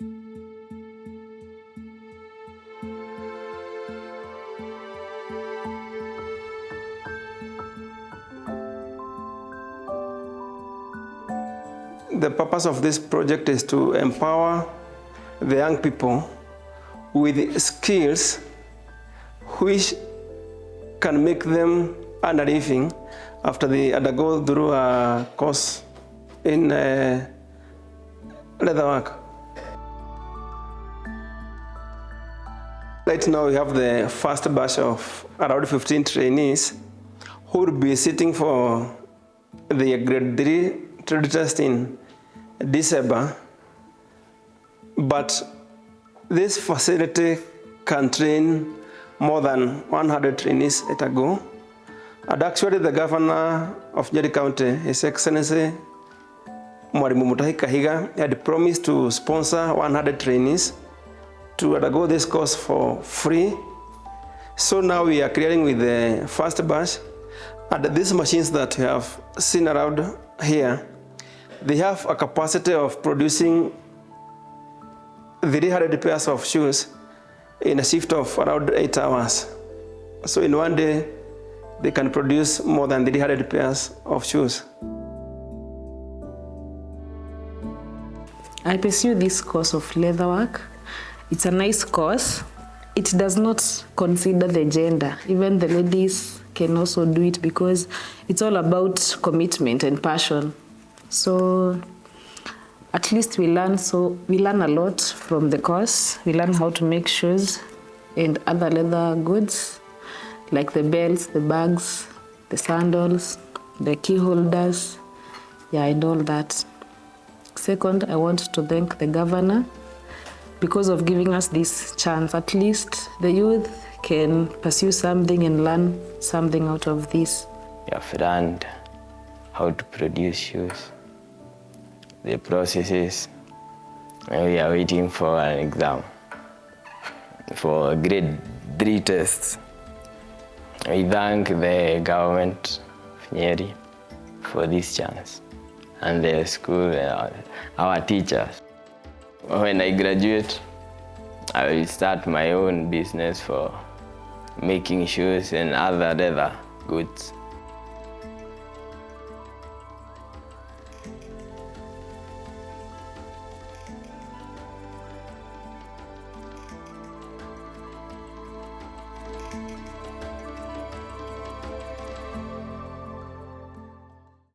The purpose of this project is to empower the young people with skills which can make them earn a living after they undergo through a course in leatherwork. Right now we have the first batch of around 15 trainees who will be sitting for the grade 3 trade test in December, but this facility can train more than 100 trainees at a go. And actually the governor of Nyeri County, His Excellency H.E Mutahi Kahiga, had promised to sponsor 100 trainees to undergo this course for free. So now we are clearing with the first batch, and these machines that we have seen around here, they have a capacity of producing 300 pairs of shoes in a shift of around 8 hours. So in one day, they can produce more than 300 pairs of shoes. I pursue this course of leatherwork. It's a nice course. It does not consider the gender. Even the ladies can also do it because it's all about commitment and passion. So at least we learn a lot from the course. We learn how to make shoes and other leather goods like the belts, the bags, the sandals, the key holders, and all that. Second, I want to thank the governor because of giving us this chance. At least the youth can pursue something and learn something out of this. We have learned how to produce shoes, the processes, and we are waiting for an exam for grade 3 tests. We thank the government of Nyeri for this chance and the school and our teachers. When I graduate, I will start my own business for making shoes and other leather goods.